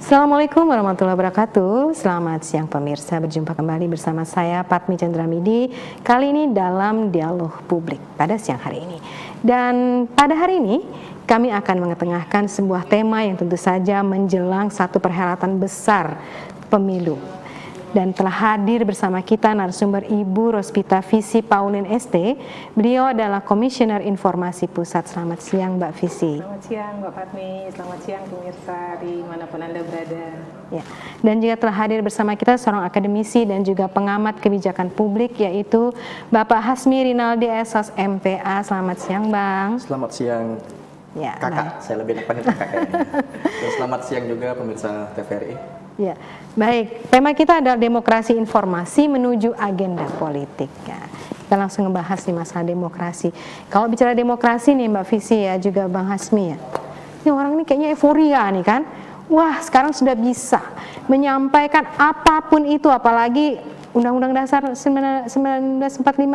Assalamualaikum warahmatullahi wabarakatuh. Selamat siang pemirsa, berjumpa kembali bersama saya Patmi Chandramidi. Kali ini dalam dialog publik pada siang hari ini. Dan pada hari ini kami akan mengetengahkan sebuah tema yang tentu saja menjelang satu perhelatan besar pemilu. Dan telah hadir bersama kita narasumber Ibu Rospita Visi Pauline ST. Beliau adalah Komisioner Informasi Pusat. Selamat siang Mbak Visi. Selamat siang Mbak Fatmi, selamat siang pemirsa dimanapun Anda berada. Ya. Dan juga telah hadir bersama kita seorang akademisi dan juga pengamat kebijakan publik, yaitu Bapak Hasmi Rinaldi SOS MPA. Selamat siang Bang. Selamat siang Ya, kakak, saya lebih panggil kakak kayaknya. Dan selamat siang juga pemirsa TVRI. Ya, baik. Tema kita adalah demokrasi informasi menuju agenda politik. Ya. Kita langsung ngebahas nih masalah demokrasi. Kalau bicara demokrasi nih Mbak Visi ya, juga Bang Hasmi ya. Ini orang ini kayaknya euforia nih kan. Wah, sekarang sudah bisa menyampaikan apapun itu, apalagi Undang-Undang Dasar 1945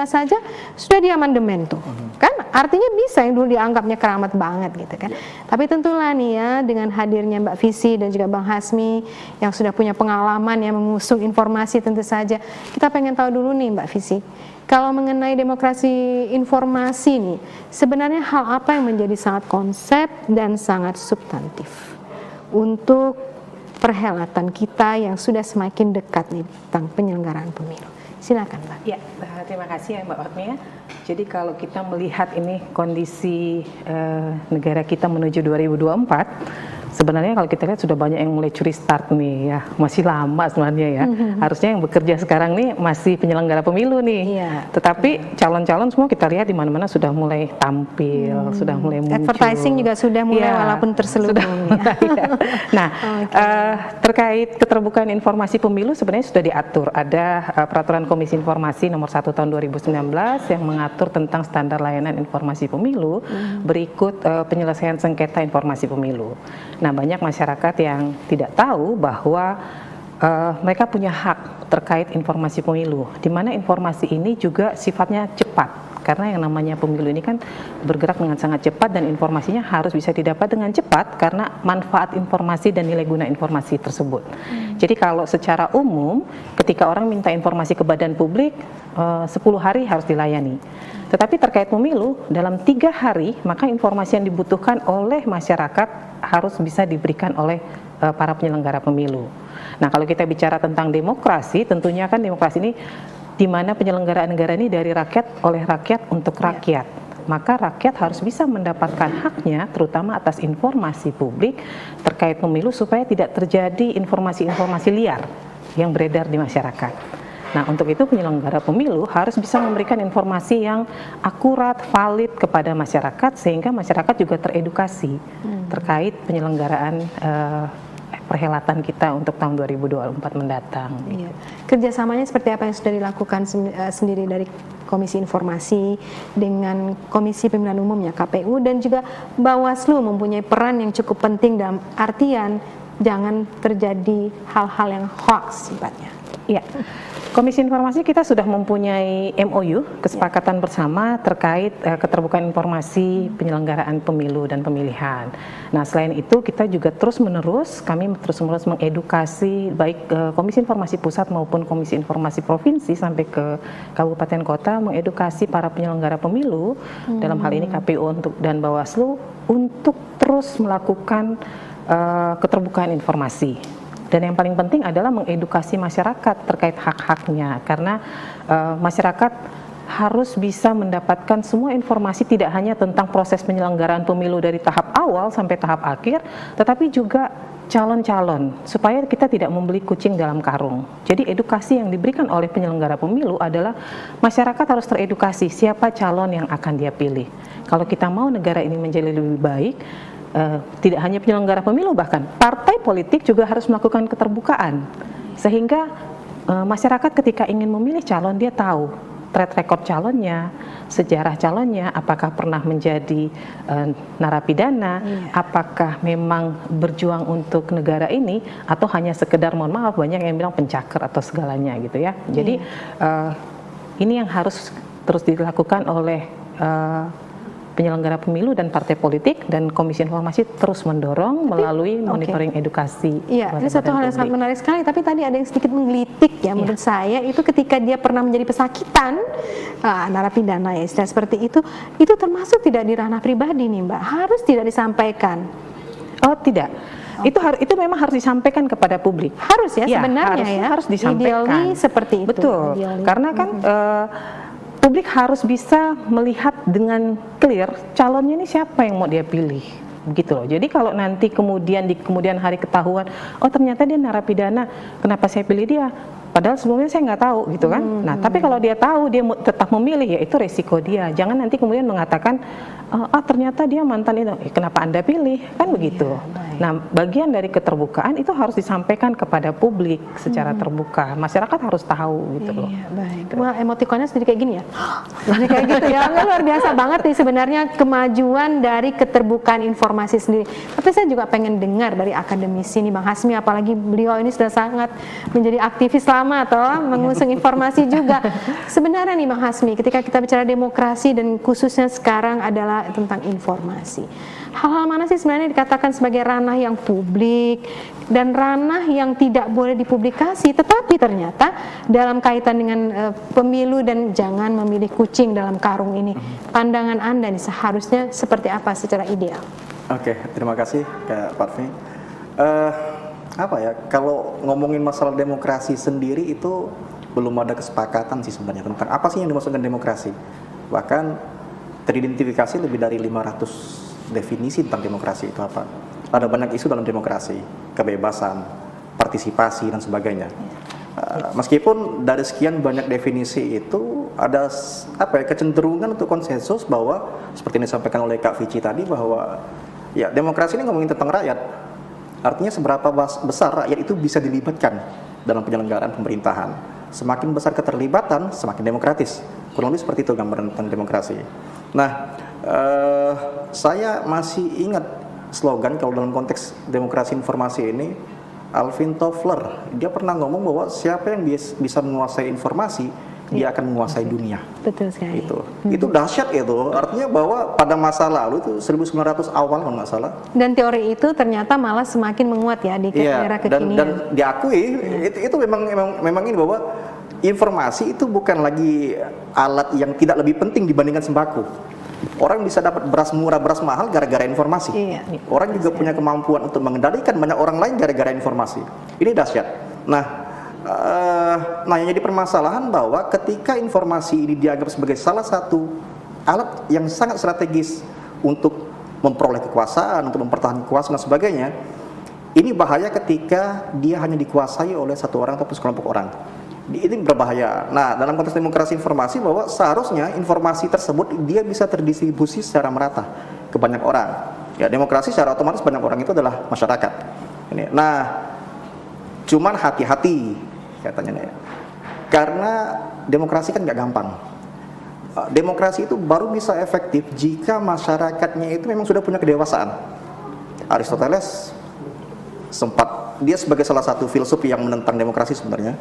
saja sudah diamandemen tuh. Kan artinya bisa yang dulu dianggapnya keramat banget gitu kan. Tapi tentulah nih ya, dengan hadirnya Mbak Visi dan juga Bang Hasmi yang sudah punya pengalaman yang mengusung informasi, tentu saja kita pengen tahu dulu nih Mbak Visi, kalau mengenai demokrasi informasi nih, sebenarnya hal apa yang menjadi sangat konsep dan sangat substantif untuk perhelatan kita yang sudah semakin dekat nih tentang penyelenggaraan pemilu. Silakan Mbak. Ya, terima kasih ya Mbak Fatmi ya. Jadi kalau kita melihat ini kondisi negara kita menuju 2024, sebenarnya kalau kita lihat sudah banyak yang mulai curi start nih ya, masih lama sebenarnya ya. Harusnya yang bekerja sekarang nih masih penyelenggara pemilu nih. Tetapi calon-calon semua kita lihat di mana-mana sudah mulai tampil, sudah mulai muncul. Advertising juga sudah mulai walaupun terselubung. Nah, terkait keterbukaan informasi pemilu sebenarnya sudah diatur. Ada peraturan Komisi Informasi nomor 1 tahun 2019 yang mengatur tentang standar layanan informasi pemilu berikut penyelesaian sengketa informasi pemilu. Nah, banyak masyarakat yang tidak tahu bahwa mereka punya hak terkait informasi pemilu, di mana informasi ini juga sifatnya cepat. Karena yang namanya pemilu ini kan bergerak dengan sangat cepat dan informasinya harus bisa didapat dengan cepat karena manfaat informasi dan nilai guna informasi tersebut. Jadi kalau secara umum ketika orang minta informasi ke badan publik 10 hari harus dilayani. Tetapi terkait pemilu dalam 3 hari maka informasi yang dibutuhkan oleh masyarakat harus bisa diberikan oleh para penyelenggara pemilu. Nah, kalau kita bicara tentang demokrasi, tentunya kan demokrasi ini di mana penyelenggaraan negara ini dari rakyat, oleh rakyat, untuk rakyat. Maka rakyat harus bisa mendapatkan haknya, terutama atas informasi publik terkait pemilu supaya tidak terjadi informasi-informasi liar yang beredar di masyarakat. Nah, untuk itu penyelenggara pemilu harus bisa memberikan informasi yang akurat, valid kepada masyarakat sehingga masyarakat juga teredukasi terkait penyelenggaraan perhelatan kita untuk tahun 2024 mendatang. Iya. Kerjasamanya seperti apa yang sudah dilakukan sendiri dari Komisi Informasi dengan Komisi Pemilihan Umumnya KPU dan juga Bawaslu mempunyai peran yang cukup penting dalam artian jangan terjadi hal-hal yang hoax sifatnya. Iya. Komisi Informasi kita sudah mempunyai MOU, kesepakatan bersama terkait keterbukaan informasi penyelenggaraan pemilu dan pemilihan. Nah, selain itu kita juga kami terus-menerus mengedukasi baik Komisi Informasi Pusat maupun Komisi Informasi Provinsi sampai ke kabupaten kota, mengedukasi para penyelenggara pemilu, dalam hal ini KPU dan Bawaslu untuk terus melakukan keterbukaan informasi. Dan yang paling penting adalah mengedukasi masyarakat terkait hak-haknya, karena masyarakat harus bisa mendapatkan semua informasi tidak hanya tentang proses penyelenggaraan pemilu dari tahap awal sampai tahap akhir, tetapi juga calon-calon, supaya kita tidak membeli kucing dalam karung. Jadi edukasi yang diberikan oleh penyelenggara pemilu adalah masyarakat harus teredukasi siapa calon yang akan dia pilih. Kalau kita mau negara ini menjadi lebih baik, tidak hanya penyelenggara pemilu, bahkan partai politik juga harus melakukan keterbukaan sehingga masyarakat ketika ingin memilih calon dia tahu track record calonnya, sejarah calonnya, apakah pernah menjadi narapidana, apakah memang berjuang untuk negara ini atau hanya sekedar mohon maaf banyak yang bilang pencakar atau segalanya gitu ya. Jadi ini yang harus terus dilakukan oleh penyelenggara pemilu dan partai politik, dan Komisi Informasi terus mendorong melalui monitoring edukasi. Iya, ini satu hal yang sangat menarik sekali. Tapi tadi ada yang sedikit menggelitik ya menurut saya, itu ketika dia pernah menjadi pesakitan narapidana ya, istilah seperti itu termasuk tidak di ranah pribadi nih Mbak, harus tidak disampaikan. Oh tidak. Itu memang harus disampaikan kepada publik. Harus ya, sebenarnya harus disampaikan. Ideally seperti itu. Betul. Karena kan publik harus bisa melihat dengan clear calonnya ini siapa yang mau dia pilih. Begitu loh. Jadi kalau nanti di kemudian hari ketahuan, oh ternyata dia narapidana, kenapa saya pilih dia? Padahal sebelumnya saya nggak tahu gitu kan. Nah tapi kalau dia tahu, dia tetap memilih, ya itu resiko dia. Jangan nanti kemudian mengatakan, ternyata dia mantan itu, kenapa Anda pilih? Kan begitu. Nah bagian dari keterbukaan itu harus disampaikan kepada publik secara terbuka. Masyarakat harus tahu gitu loh. Baik. Wah, emotikonnya sendiri kayak gini ya. Jadi kayak gitu ya. Luar biasa banget nih sebenarnya kemajuan dari keterbukaan informasi sendiri. Tapi saya juga pengen dengar dari akademisi nih Bang Hasmi, apalagi beliau ini sudah sangat menjadi aktivis lama atau mengusung informasi juga. Sebenarnya nih Bang Hasmi, ketika kita bicara demokrasi dan khususnya sekarang adalah tentang informasi. Hal-hal mana sih sebenarnya dikatakan sebagai ranah yang publik dan ranah yang tidak boleh dipublikasi, tetapi ternyata dalam kaitan dengan pemilu dan jangan memilih kucing dalam karung ini, pandangan Anda nih seharusnya seperti apa secara ideal? Oke, terima kasih Kak Parvi. Kalau ngomongin masalah demokrasi sendiri itu belum ada kesepakatan sih sebenarnya tentang apa sih yang dimaksud dengan demokrasi. Bahkan teridentifikasi lebih dari 500 definisi tentang demokrasi itu apa. Ada banyak isu dalam demokrasi, kebebasan, partisipasi dan sebagainya. Meskipun dari sekian banyak definisi itu ada kecenderungan untuk konsensus bahwa seperti yang disampaikan oleh Kak Vici tadi, bahwa ya demokrasi ini ngomongin tentang rakyat. Artinya seberapa besar rakyat itu bisa dilibatkan dalam penyelenggaraan pemerintahan. Semakin besar keterlibatan, semakin demokratis. Kurang lebih seperti itu gambaran tentang demokrasi. Nah, saya masih ingat slogan kalau dalam konteks demokrasi informasi ini, Alvin Toffler, dia pernah ngomong bahwa siapa yang bisa menguasai informasi, dia akan menguasai dunia. Betul sekali. Itu dahsyat itu. Artinya bahwa pada masa lalu itu 1900 awal kalau nggak salah. Dan teori itu ternyata malah semakin menguat ya di era kekinian. Dan diakui itu memang ini bahwa informasi itu bukan lagi alat yang tidak lebih penting dibandingkan sembako. Orang bisa dapat beras murah, beras mahal gara-gara informasi. Orang juga punya kemampuan untuk mengendalikan banyak orang lain gara-gara informasi. Ini dahsyat. Nah, yang jadi permasalahan bahwa ketika informasi ini dianggap sebagai salah satu alat yang sangat strategis untuk memperoleh kekuasaan, untuk mempertahankan kekuasaan dan sebagainya, ini bahaya ketika dia hanya dikuasai oleh satu orang atau sekelompok orang. Ini berbahaya. Nah, dalam konteks demokrasi informasi bahwa seharusnya informasi tersebut dia bisa terdistribusi secara merata ke banyak orang. Ya, demokrasi secara otomatis banyak orang itu adalah masyarakat. Nah, cuman hati-hati katanya ya. Karena demokrasi kan nggak gampang. Demokrasi itu baru bisa efektif jika masyarakatnya itu memang sudah punya kedewasaan. Aristoteles dia sebagai salah satu filsuf yang menentang demokrasi sebenarnya.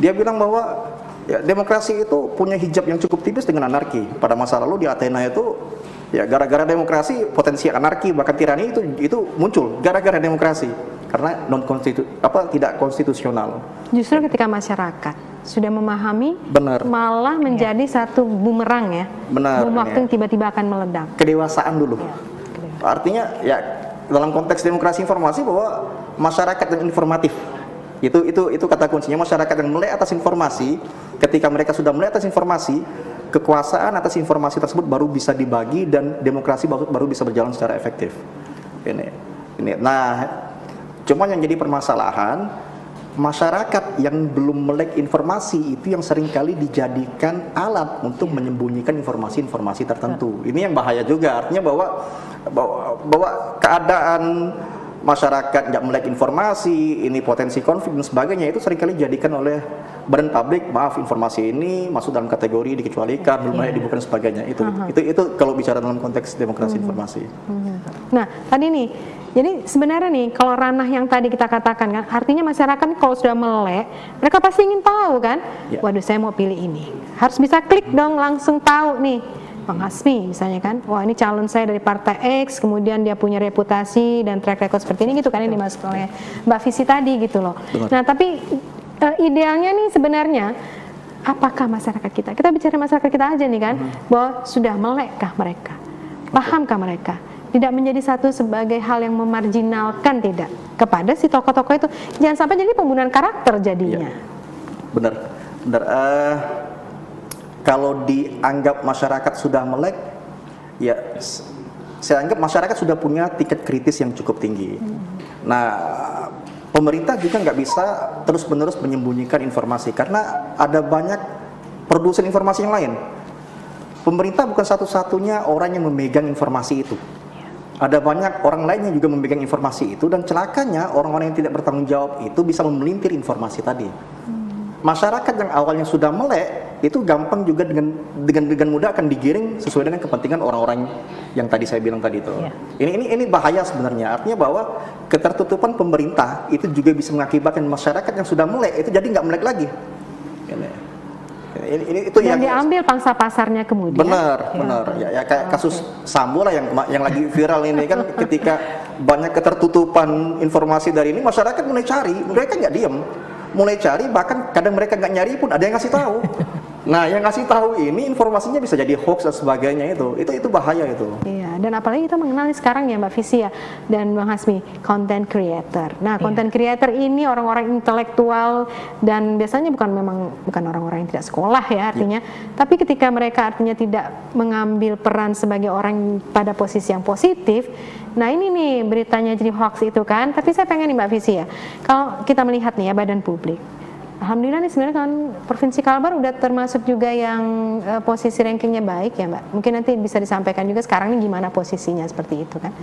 Dia bilang bahwa ya, demokrasi itu punya hijab yang cukup tipis dengan anarki. Pada masa lalu di Athena itu ya gara-gara demokrasi potensi anarki bahkan tirani itu muncul gara-gara demokrasi karena tidak konstitusional. Justru ketika masyarakat sudah memahami, malah menjadi satu bumerang ya. Bom waktu yang tiba-tiba akan meledak. Kedewasaan dulu. Artinya ya dalam konteks demokrasi informasi bahwa masyarakat yang informatif. Itu kata kuncinya, masyarakat yang melek atas informasi. Ketika mereka sudah melek atas informasi, kekuasaan atas informasi tersebut baru bisa dibagi dan demokrasi baru bisa berjalan secara efektif. Nah, cuma yang jadi permasalahan, masyarakat yang belum melek informasi itu yang seringkali dijadikan alat untuk menyembunyikan informasi-informasi tertentu. Ini yang bahaya juga. Artinya bahwa keadaan masyarakat nggak melek informasi, ini potensi konflik dan sebagainya, itu seringkali dijadikan oleh badan publik, maaf informasi ini masuk dalam kategori dikecualikan, belum layak dibuka dan sebagainya. Itu kalau bicara dalam konteks demokrasi informasi. Nah, tadi nih, jadi sebenarnya nih kalau ranah yang tadi kita katakan kan, artinya masyarakat kalau sudah melek, mereka pasti ingin tahu kan, waduh saya mau pilih ini, harus bisa klik dong langsung tahu nih Bang Hasmi misalnya kan, wah ini calon saya dari partai X, kemudian dia punya reputasi dan track record seperti ini gitu kan, yang dimaksud oleh Mbak Visi tadi gitu loh. Nah tapi idealnya nih sebenarnya apakah masyarakat kita bicara masyarakat kita aja nih kan, bahwa sudah melekkah mereka, pahamkah mereka, tidak menjadi satu sebagai hal yang memarginalkan tidak kepada si tokoh-tokoh itu, jangan sampai jadi pembunuhan karakter jadinya. Benar. Kalau dianggap masyarakat sudah melek, ya saya anggap masyarakat sudah punya tingkat kritis yang cukup tinggi. Nah, pemerintah juga nggak bisa terus-menerus menyembunyikan informasi karena ada banyak produsen informasi yang lain. Pemerintah bukan satu-satunya orang yang memegang informasi itu. Ada banyak orang lain yang juga memegang informasi itu, dan celakanya orang-orang yang tidak bertanggung jawab itu bisa memelintir informasi tadi. Masyarakat yang awalnya sudah melek itu gampang juga dengan mudah akan digiring sesuai dengan kepentingan orang-orang yang tadi saya bilang tadi itu. Ini bahaya sebenarnya. Artinya bahwa ketertutupan pemerintah itu juga bisa mengakibatkan masyarakat yang sudah melek itu jadi nggak melek lagi. Itu dan yang diambil pangsa pasarnya kemudian. Benar. Ya kayak kasus Sambo lah yang lagi viral ini kan, ketika banyak ketertutupan informasi dari ini, masyarakat mulai cari, mereka nggak diem. Mulai cari, bahkan kadang mereka nggak nyari pun ada yang ngasih tahu. Nah, yang ngasih tahu ini informasinya bisa jadi hoax dan sebagainya, itu bahaya itu. Iya, dan apalagi kita mengenali sekarang ya Mbak Visi ya dan Bang Hasmi, content creator. Nah, content creator ini orang-orang intelektual dan biasanya bukan orang-orang yang tidak sekolah ya artinya, tapi ketika mereka artinya tidak mengambil peran sebagai orang pada posisi yang positif. Nah ini nih beritanya jadi hoax itu kan. Tapi saya pengen nih Mbak Visi ya, kalau kita melihat nih ya badan publik, alhamdulillah nih sebenarnya kan Provinsi Kalbar udah termasuk juga yang posisi rankingnya baik ya Mbak. Mungkin nanti bisa disampaikan juga sekarang nih gimana posisinya seperti itu kan.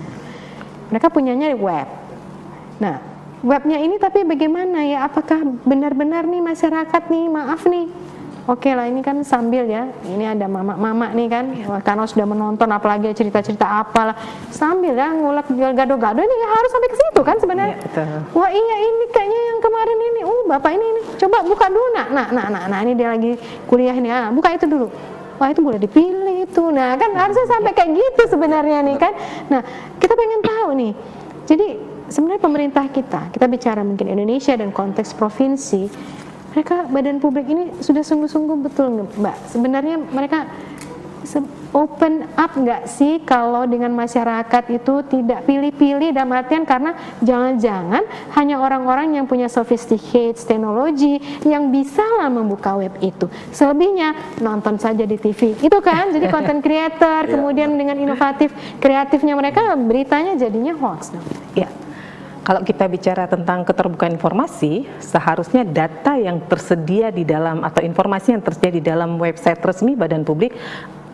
Mereka punyanya web. Nah webnya ini tapi bagaimana ya, apakah benar-benar nih masyarakat nih, maaf nih, oke lah ini kan sambil ya, ini ada mama-mama nih kan, karena sudah menonton apalagi cerita-cerita apalah, sambil ya ngulek gado-gado, ini harus sampai ke situ kan sebenarnya. Wah iya ini kayaknya yang kemarin ini, bapak ini coba buka dulu, nah ini dia lagi kuliah ini, buka itu dulu. Wah itu boleh dipilih itu, nah kan harusnya sampai kayak gitu sebenarnya nih kan. Nah kita pengen tahu nih, jadi sebenarnya pemerintah kita bicara mungkin Indonesia dan konteks provinsi, mereka badan publik ini sudah sungguh-sungguh betul Mbak, sebenarnya mereka open up nggak sih kalau dengan masyarakat itu tidak pilih-pilih, dalam artian karena jangan-jangan hanya orang-orang yang punya sophisticated teknologi yang bisa lah membuka web itu, selebihnya nonton saja di TV itu kan. Jadi content creator kemudian dengan inovatif kreatifnya mereka, beritanya jadinya hoax dong. Ya. Kalau kita bicara tentang keterbukaan informasi, seharusnya data yang tersedia di dalam atau informasi yang tersedia di dalam website resmi badan publik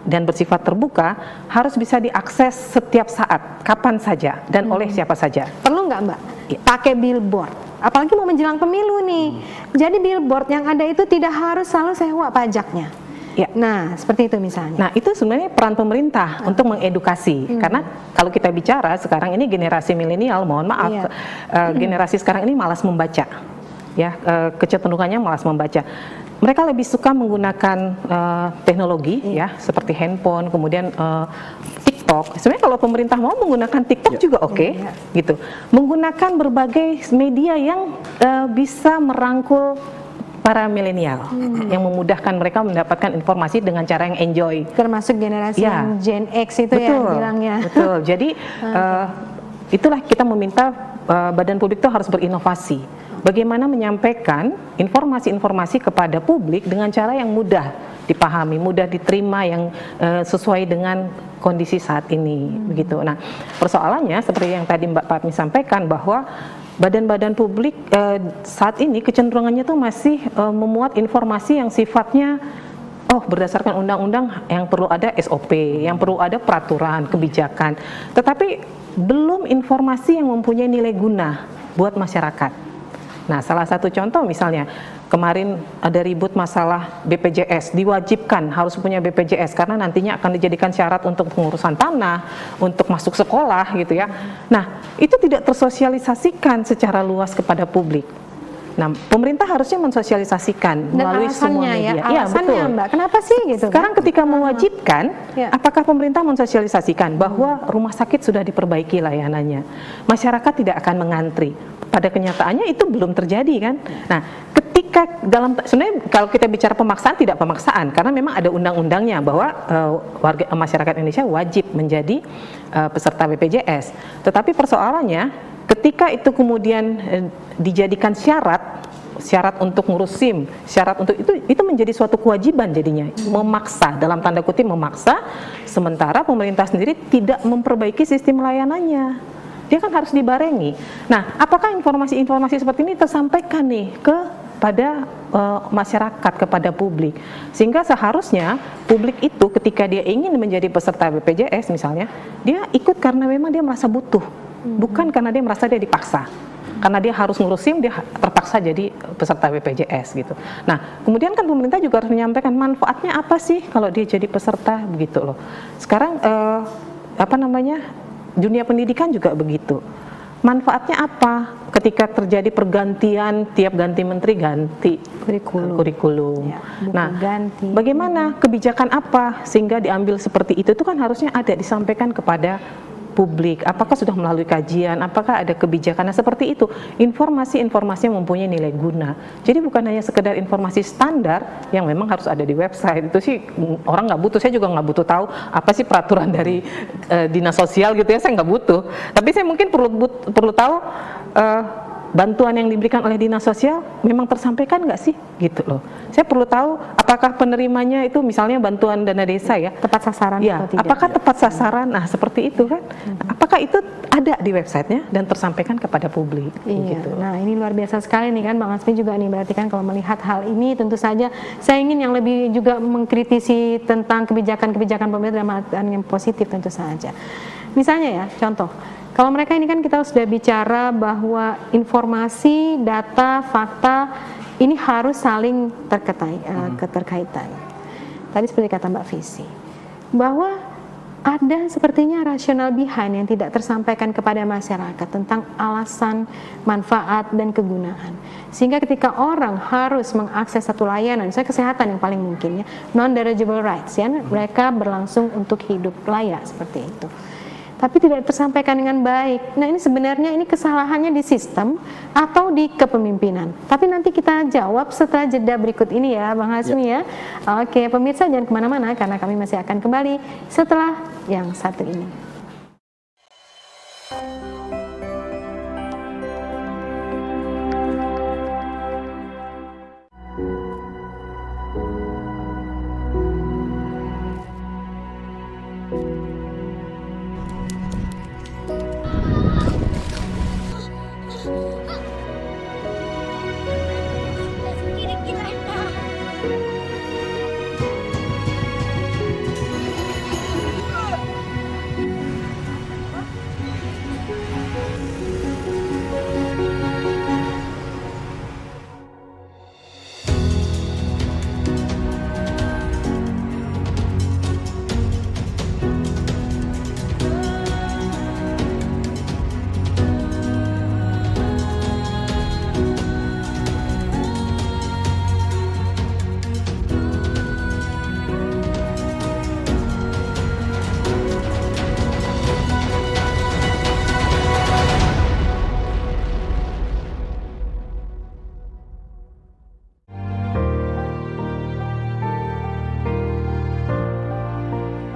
dan bersifat terbuka harus bisa diakses setiap saat, kapan saja dan oleh siapa saja. Perlu nggak Mbak? Pakai billboard, apalagi mau menjelang pemilu nih. Jadi billboard yang ada itu tidak harus selalu sewa pajaknya. Ya. Nah, seperti itu misalnya. Nah, itu sebenarnya peran pemerintah untuk mengedukasi. Karena kalau kita bicara sekarang ini generasi milenial, mohon maaf, generasi sekarang ini malas membaca. Ya, kecenderungannya malas membaca. Mereka lebih suka menggunakan teknologi ya, seperti handphone, kemudian TikTok. Sebenarnya kalau pemerintah mau menggunakan TikTok juga oke, gitu. Menggunakan berbagai media yang bisa merangkul para milenial, yang memudahkan mereka mendapatkan informasi dengan cara yang enjoy. Termasuk generasi yang Gen X itu ya bilangnya. Betul. Jadi itulah kita meminta badan publik itu harus berinovasi. Bagaimana menyampaikan informasi-informasi kepada publik dengan cara yang mudah dipahami, mudah diterima, yang sesuai dengan kondisi saat ini, begitu. Nah, persoalannya seperti yang tadi Mbak Patmi sampaikan bahwa badan-badan publik saat ini kecenderungannya tuh masih memuat informasi yang sifatnya berdasarkan undang-undang, yang perlu ada SOP, yang perlu ada peraturan, kebijakan, tetapi belum informasi yang mempunyai nilai guna buat masyarakat. Nah, salah satu contoh misalnya kemarin ada ribut masalah BPJS, diwajibkan harus punya BPJS karena nantinya akan dijadikan syarat untuk pengurusan tanah, untuk masuk sekolah gitu ya. Nah, itu tidak tersosialisasikan secara luas kepada publik. Nah, pemerintah harusnya mensosialisasikan Dan melalui semua alasannya media. ya, alasannya Mbak, kenapa sih gitu? Sekarang ketika mewajibkan, Ya. apakah pemerintah mensosialisasikan bahwa rumah sakit sudah diperbaiki layanannya, masyarakat tidak akan mengantri? Pada kenyataannya itu belum terjadi kan? Nah, ketika sebenarnya kalau kita bicara pemaksaan, tidak pemaksaan, karena memang ada undang-undangnya bahwa warga masyarakat Indonesia wajib menjadi peserta BPJS. Tetapi persoalannya, ketika itu kemudian dijadikan syarat untuk ngurus SIM, syarat untuk itu menjadi suatu kewajiban jadinya, memaksa, dalam tanda kutip memaksa, sementara pemerintah sendiri tidak memperbaiki sistem layanannya. Dia kan harus dibarengi. Nah, apakah informasi-informasi seperti ini tersampaikan nih kepada masyarakat, kepada publik? Sehingga seharusnya publik itu ketika dia ingin menjadi peserta BPJS misalnya, dia ikut karena memang dia merasa butuh, bukan karena dia merasa dia dipaksa. Karena dia harus ngurus SIM, dia terpaksa jadi peserta BPJS gitu. Nah, kemudian kan pemerintah juga harus menyampaikan manfaatnya apa sih kalau dia jadi peserta begitu loh. Sekarang dunia pendidikan juga begitu. Manfaatnya apa ketika terjadi pergantian, tiap ganti menteri ganti kurikulum. Ya, nah, ganti. bagaimana kebijakan apa sehingga diambil seperti itu kan harusnya ada disampaikan kepada publik. Apakah sudah melalui kajian, apakah ada kebijakan seperti itu, informasi-informasi yang mempunyai nilai guna. Jadi bukan hanya sekedar informasi standar yang memang harus ada di website. Itu sih orang nggak butuh, saya juga nggak butuh tahu apa sih peraturan dari dinas sosial gitu ya, saya nggak butuh. Tapi saya mungkin perlu tahu bantuan yang diberikan oleh dinas sosial memang tersampaikan nggak sih gitu loh. Saya perlu tahu apakah penerimanya itu misalnya bantuan dana desa ya Tepat sasaran ya, atau tidak? apakah tepat sasaran? Nah seperti itu kan. Apakah itu ada di websitenya dan tersampaikan kepada publik? Iya. Gitu. Nah ini luar biasa sekali nih kan Bang Hasmi juga nih, berarti kan kalau melihat hal ini tentu saja saya ingin yang lebih juga mengkritisi tentang kebijakan-kebijakan pemerintah dalam artian yang positif tentu saja. Misalnya ya contoh, kalau mereka ini kan kita sudah bicara bahwa informasi, data, fakta ini harus saling keterkaitan. Tadi seperti kata Mbak Visi, bahwa ada sepertinya rasional behind yang tidak tersampaikan kepada masyarakat tentang alasan, manfaat, dan kegunaan. Sehingga ketika orang harus mengakses satu layanan, misalnya kesehatan yang paling mungkin ya, non-derivative rights, ya, mereka berlangsung untuk hidup layak seperti itu. Tapi tidak tersampaikan dengan baik. Nah ini sebenarnya ini kesalahannya di sistem atau di kepemimpinan. Tapi nanti kita jawab setelah jeda berikut ini ya Bang Hasmi ya. Oke, pemirsa jangan kemana-mana karena kami masih akan kembali setelah yang satu ini.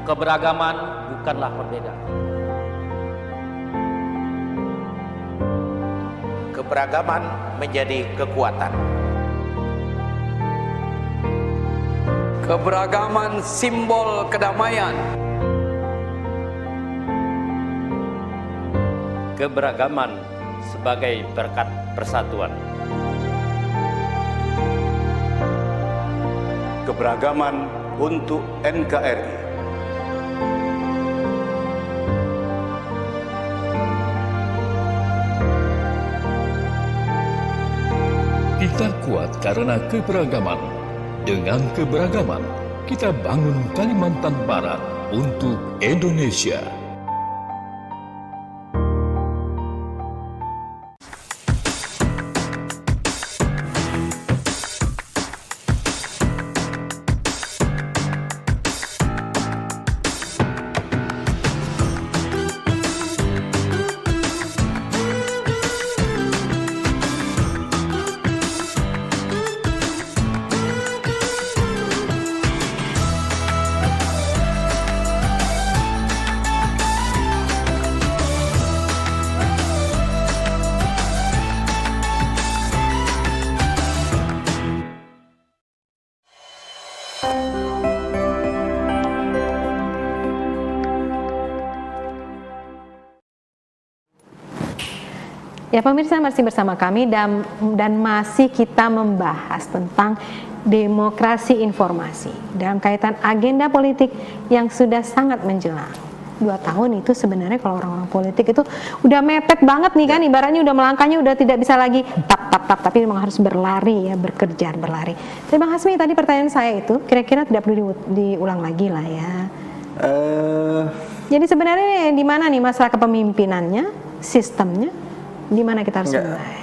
Keberagaman bukanlah perbedaan. Keberagaman menjadi kekuatan. Keberagaman simbol kedamaian. Keberagaman sebagai berkat persatuan. Keberagaman untuk NKRI. Kita kuat karena keberagaman. Dengan keberagaman, kita bangun Kalimantan Barat untuk Indonesia. Ya pemirsa, masih bersama kami dan masih kita membahas tentang demokrasi informasi dalam kaitan agenda politik yang sudah sangat menjelang. 2 tahun itu sebenarnya kalau orang-orang politik itu udah mepet banget nih kan, ibaratnya udah melangkahnya udah tidak bisa lagi tap, tapi memang harus berlari ya, berlari. Tapi Bang Hasmi, tadi pertanyaan saya itu kira-kira tidak perlu diulang lagi lah ya. Jadi sebenarnya di mana nih masalah kepemimpinannya, sistemnya, di mana kita harus mulai?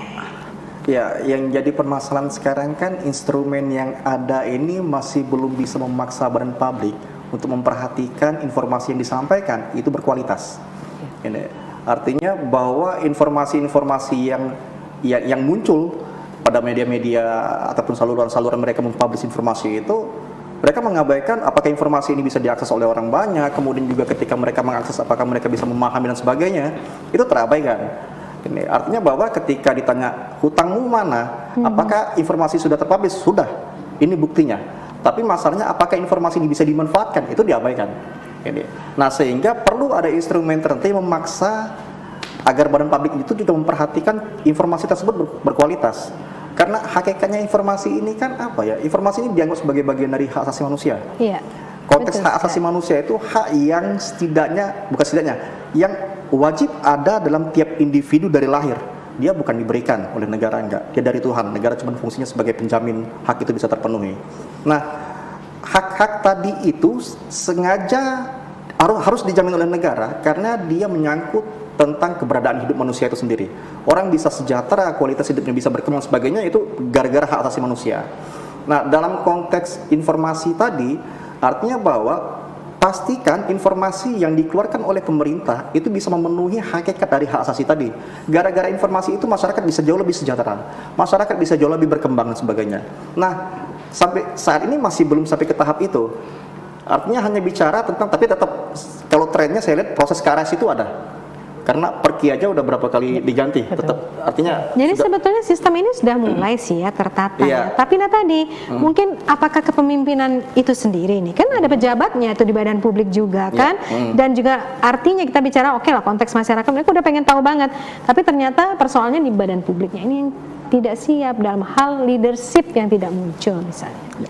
Ya, yang jadi permasalahan sekarang kan instrumen yang ada ini masih belum bisa memaksa badan publik untuk memperhatikan informasi yang disampaikan itu berkualitas. Ini artinya bahwa informasi-informasi yang muncul pada media-media ataupun saluran-saluran mereka mempublish informasi itu, mereka mengabaikan apakah informasi ini bisa diakses oleh orang banyak, kemudian juga ketika mereka mengakses apakah mereka bisa memahami dan sebagainya, itu terabaikan. Ini artinya bahwa ketika ditanya hutangmu mana, apakah informasi sudah terpublish? Sudah, ini buktinya. Tapi masalahnya apakah informasi ini bisa dimanfaatkan? Itu diabaikan. Nah, sehingga perlu ada instrumen tertentu yang memaksa agar badan publik itu juga memperhatikan informasi tersebut berkualitas. Karena hakikatnya informasi ini kan apa ya? Informasi ini dianggap sebagai bagian dari hak asasi manusia. Iya. Konteks hak asasi manusia itu hak yang yang wajib ada dalam tiap individu dari lahir. Dia bukan diberikan oleh negara, enggak. Dia dari Tuhan. Negara cuma fungsinya sebagai penjamin hak itu bisa terpenuhi. Nah, hak-hak tadi itu sengaja harus dijamin oleh negara karena dia menyangkut tentang keberadaan hidup manusia itu sendiri. Orang bisa sejahtera, kualitas hidupnya bisa berkembang sebagainya itu gara-gara hak asasi manusia. Nah, dalam konteks informasi tadi artinya bahwa pastikan informasi yang dikeluarkan oleh pemerintah itu bisa memenuhi hakikat dari hak asasi tadi. Gara-gara informasi itu masyarakat bisa jauh lebih sejahtera, masyarakat bisa jauh lebih berkembang dan sebagainya. Nah, sampai saat ini masih belum sampai ke tahap itu. Artinya hanya bicara tentang, tapi tetap kalau trennya saya lihat proses ke arah situ ada. Karena perki aja udah berapa kali diganti, tetap artinya. Jadi sebetulnya sistem ini sudah mulai sih ya tertata. Ya. Tapi tadi mungkin apakah kepemimpinan itu sendiri nih kan ada pejabatnya itu di badan publik juga kan, dan juga artinya kita bicara oke lah konteks masyarakat mereka udah pengen tahu banget, tapi ternyata persoalannya di badan publiknya ini yang tidak siap dalam hal leadership yang tidak muncul misalnya.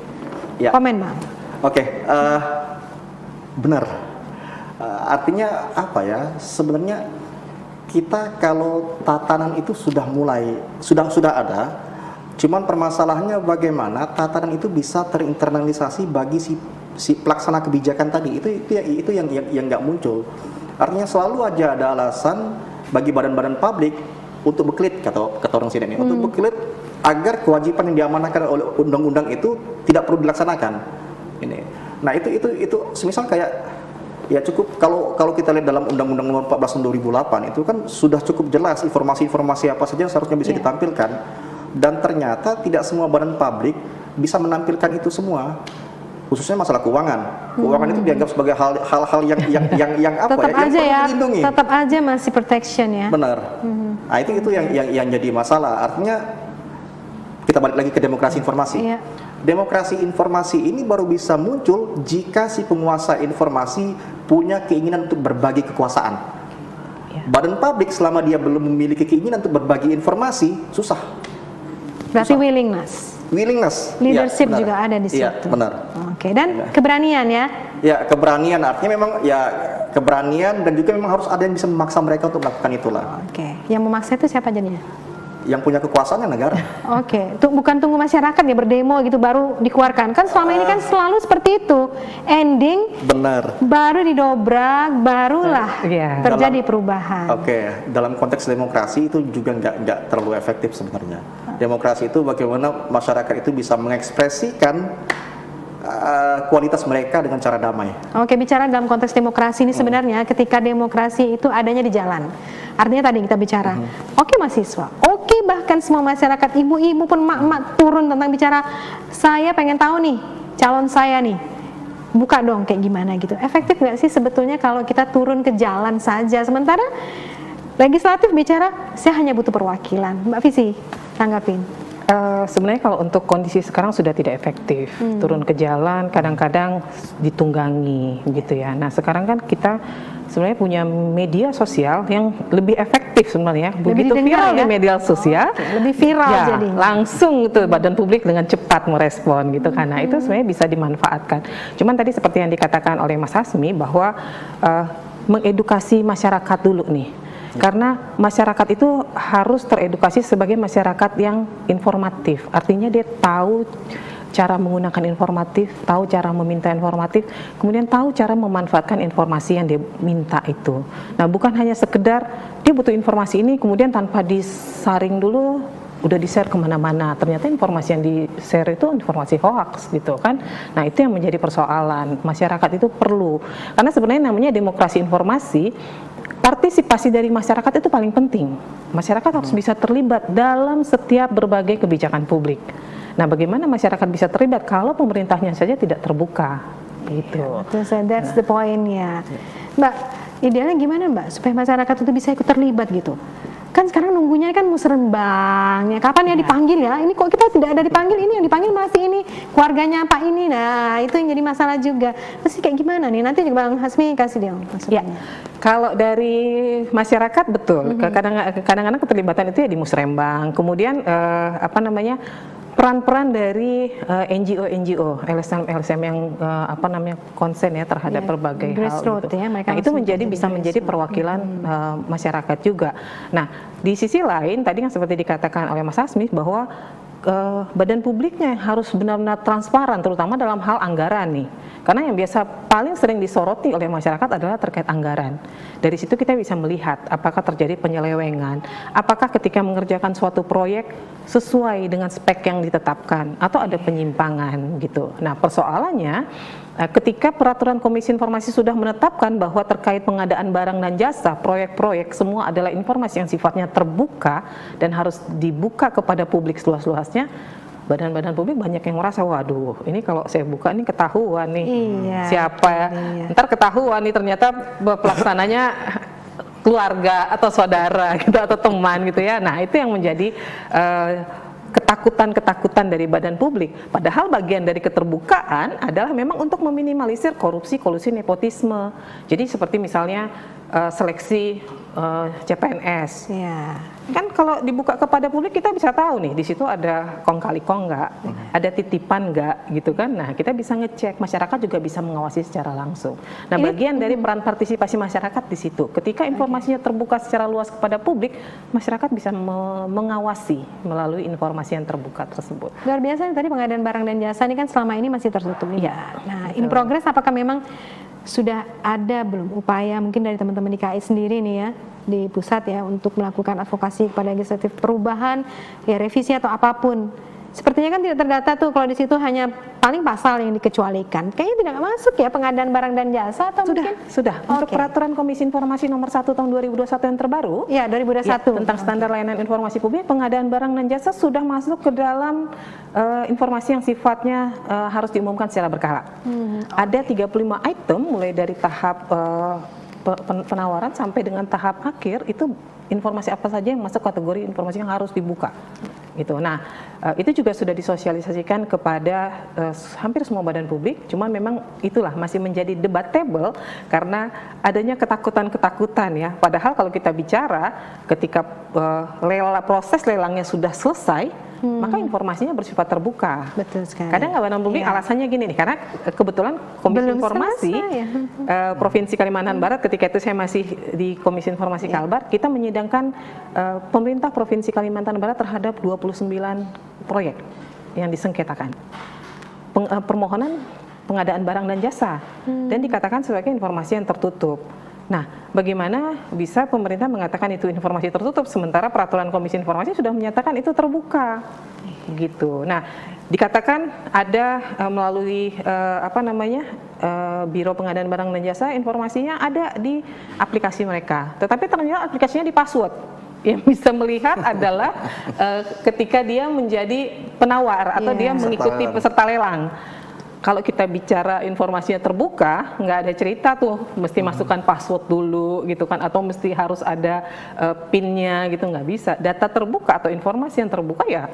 Ya. Komen Bang. Oke, benar. Artinya apa ya? Sebenarnya kita kalau tatanan itu sudah ada, cuman permasalahannya bagaimana tatanan itu bisa terinternalisasi bagi si pelaksana kebijakan tadi. Itu yang nggak muncul. Artinya selalu aja ada alasan bagi badan-badan publik untuk beklit kata orang sini ini, untuk beklit agar kewajiban yang diamanahkan oleh undang-undang itu tidak perlu dilaksanakan. Ini. Nah itu semisal kayak ya cukup kalau kita lihat dalam Undang-Undang Nomor 14 Tahun 2008 itu kan sudah cukup jelas informasi-informasi apa saja yang seharusnya bisa ditampilkan, dan ternyata tidak semua badan publik bisa menampilkan itu semua, khususnya masalah keuangan. Keuangan itu dianggap sebagai hal-hal yang apa tetap ya, yang perlu dilindungi. Tetap aja masih protection ya. Benar. Nah itu yang jadi masalah. Artinya kita balik lagi ke demokrasi informasi. Demokrasi informasi ini baru bisa muncul jika si penguasa informasi punya keinginan untuk berbagi kekuasaan. Badan publik selama dia belum memiliki keinginan untuk berbagi informasi, susah. Berarti willingness. Leadership ya, juga ada di situ. Iya, benar. Oke, dan keberanian ya. Ya, keberanian artinya memang ya keberanian, dan juga memang harus ada yang bisa memaksa mereka untuk melakukan itulah. Oke, yang memaksa itu siapa jadinya? Yang punya kekuasaannya negara. Oke, bukan tunggu masyarakat ya berdemo gitu baru dikeluarkan. Kan selama ini kan selalu seperti itu. Ending benar. Baru didobrak, barulah terjadi perubahan. Oke, dalam konteks demokrasi itu juga nggak terlalu efektif sebenarnya. Demokrasi itu bagaimana masyarakat itu bisa mengekspresikan kualitas mereka dengan cara damai. Oke, bicara dalam konteks demokrasi ini sebenarnya ketika demokrasi itu adanya di jalan. Artinya tadi kita bicara, oke mahasiswa, oke bahkan semua masyarakat, ibu-ibu pun mak-mak turun tentang bicara, saya pengen tahu nih calon saya nih, buka dong kayak gimana gitu. Efektif nggak sih sebetulnya kalau kita turun ke jalan saja, sementara legislatif bicara, saya hanya butuh perwakilan. Mbak Visi, tanggapin. Sebenarnya kalau untuk kondisi sekarang sudah tidak efektif. Turun ke jalan kadang-kadang ditunggangi gitu ya. Nah sekarang kan kita sebenarnya punya media sosial yang lebih efektif sebenarnya. Lebih Begitu didengar viral ya? di media sosial, Lebih viral ya, jadi. langsung tuh badan publik dengan cepat merespon gitu. Karena itu sebenarnya bisa dimanfaatkan. Cuman tadi seperti yang dikatakan oleh Mas Hasmi bahwa mengedukasi masyarakat dulu nih. Karena masyarakat itu harus teredukasi sebagai masyarakat yang informatif. Artinya dia tahu cara menggunakan informatif, tahu cara meminta informatif, kemudian tahu cara memanfaatkan informasi yang dia minta itu. Nah, bukan hanya sekedar dia butuh informasi ini, kemudian tanpa disaring dulu, udah di-share kemana-mana. Ternyata informasi yang di-share itu informasi hoax gitu kan. Nah, itu yang menjadi persoalan. Masyarakat itu perlu. Karena sebenarnya namanya demokrasi informasi, partisipasi dari masyarakat itu paling penting. Masyarakat harus bisa terlibat dalam setiap berbagai kebijakan publik. Nah, bagaimana masyarakat bisa terlibat kalau pemerintahnya saja tidak terbuka? Gitu. That's the point ya. Mbak, idealnya gimana Mbak supaya masyarakat itu bisa ikut terlibat gitu? Kan sekarang nunggunya kan musrembang ya, kapan ya dipanggil ya? Ini kok kita tidak ada dipanggil, ini yang dipanggil masih ini keluarganya Pak ini. Nah, itu yang jadi masalah juga. Mesti kayak gimana nih? Nanti juga Bang Hasmi kasih dia. Ya. Kalau dari masyarakat betul, kadang-kadang keterlibatan itu ya di musrembang. Kemudian peran-peran dari NGO, LSM yang konsen ya terhadap berbagai hal gitu. Ya, nah, itu bisa menjadi perwakilan masyarakat juga. Nah, di sisi lain tadi yang seperti dikatakan oleh Mas Hasmi bahwa badan publiknya harus benar-benar transparan, terutama dalam hal anggaran nih. Karena yang biasa paling sering disoroti oleh masyarakat adalah terkait anggaran. Dari situ kita bisa melihat apakah terjadi penyelewengan, apakah ketika mengerjakan suatu proyek sesuai dengan spek yang ditetapkan atau ada penyimpangan gitu. Nah, persoalannya ketika peraturan Komisi Informasi sudah menetapkan bahwa terkait pengadaan barang dan jasa, proyek-proyek semua adalah informasi yang sifatnya terbuka dan harus dibuka kepada publik seluas-luasnya, badan-badan publik banyak yang merasa, waduh, ini kalau saya buka ini ketahuan nih siapa ya. Ntar ketahuan nih ternyata pelaksananya keluarga atau saudara gitu atau teman gitu ya. Nah, itu yang menjadi ketakutan dari badan publik. Padahal bagian dari keterbukaan adalah memang untuk meminimalisir korupsi, kolusi, nepotisme. Jadi seperti misalnya seleksi CPNS. Ya. Kan kalau dibuka kepada publik kita bisa tahu nih di situ ada kong kali kong nggak, ada titipan nggak gitu kan. Nah, kita bisa ngecek, masyarakat juga bisa mengawasi secara langsung. Nah, bagian dari peran partisipasi masyarakat di situ. Ketika informasinya terbuka secara luas kepada publik, masyarakat bisa mengawasi melalui informasi yang terbuka tersebut. Luar biasa tadi pengadaan barang dan jasa ini kan selama ini masih tertutup nih. Ya, nah, in progress apakah memang sudah ada belum upaya mungkin dari teman-teman di KAI sendiri nih ya, di pusat ya, untuk melakukan advokasi kepada legislatif perubahan ya, revisi atau apapun? Sepertinya kan tidak terdata tuh kalau di situ hanya paling pasal yang dikecualikan. Kayaknya tidak masuk ya pengadaan barang dan jasa atau sudah. Untuk peraturan Komisi Informasi nomor 1 tahun 2021 yang terbaru, ya 2021 ya, tentang standar layanan informasi publik, pengadaan barang dan jasa sudah masuk ke dalam informasi yang sifatnya harus diumumkan secara berkala. Ada 35 item mulai dari tahap penawaran sampai dengan tahap akhir, itu informasi apa saja yang masuk kategori informasi yang harus dibuka gitu. Nah, itu juga sudah disosialisasikan kepada hampir semua badan publik, cuman memang itulah masih menjadi debatable karena adanya ketakutan-ketakutan ya. Padahal kalau kita bicara ketika proses lelangnya sudah selesai, maka informasinya bersifat terbuka. Betul sekali. Kadang badan publik alasannya gini nih, karena kebetulan Komisi Informasi Provinsi Kalimantan Barat, ketika itu saya masih di Komisi Informasi Kalbar, kita menyidangkan pemerintah Provinsi Kalimantan Barat terhadap 29 proyek yang disengketakan. Permohonan pengadaan barang dan jasa dan dikatakan sebagai informasi yang tertutup. Nah, bagaimana bisa pemerintah mengatakan itu informasi tertutup sementara peraturan Komisi Informasi sudah menyatakan itu terbuka, gitu. Nah, dikatakan ada melalui Biro Pengadaan Barang dan Jasa, informasinya ada di aplikasi mereka, tetapi ternyata aplikasinya di password. Yang bisa melihat adalah ketika dia menjadi penawar atau dia mengikuti peserta lelang. Kalau kita bicara informasinya terbuka, nggak ada cerita tuh, mesti masukkan password dulu gitu kan, atau mesti harus ada PIN-nya gitu, nggak bisa. Data terbuka atau informasi yang terbuka ya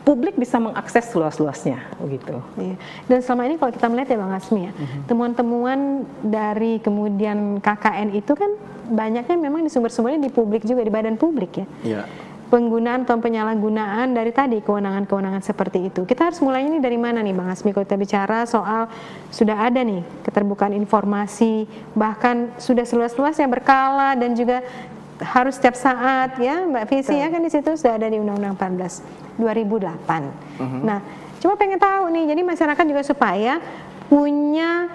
publik bisa mengakses seluas-luasnya begitu. Iya. Dan selama ini kalau kita melihat ya Bang Hasmi ya, temuan-temuan dari kemudian KKN itu kan banyaknya memang di sumber-sumbernya di publik juga, di badan publik ya. Iya. Penggunaan atau penyalahgunaan dari tadi kewenangan-kewenangan seperti itu. Kita harus mulai ini dari mana nih Bang Hasmi kalau kita bicara soal sudah ada nih keterbukaan informasi, bahkan sudah seluas-luasnya berkala dan juga harus setiap saat ya Mbak Visi ya, kan di situ sudah ada di Undang-Undang 14 2008. Nah, coba pengen tahu nih, jadi masyarakat juga supaya punya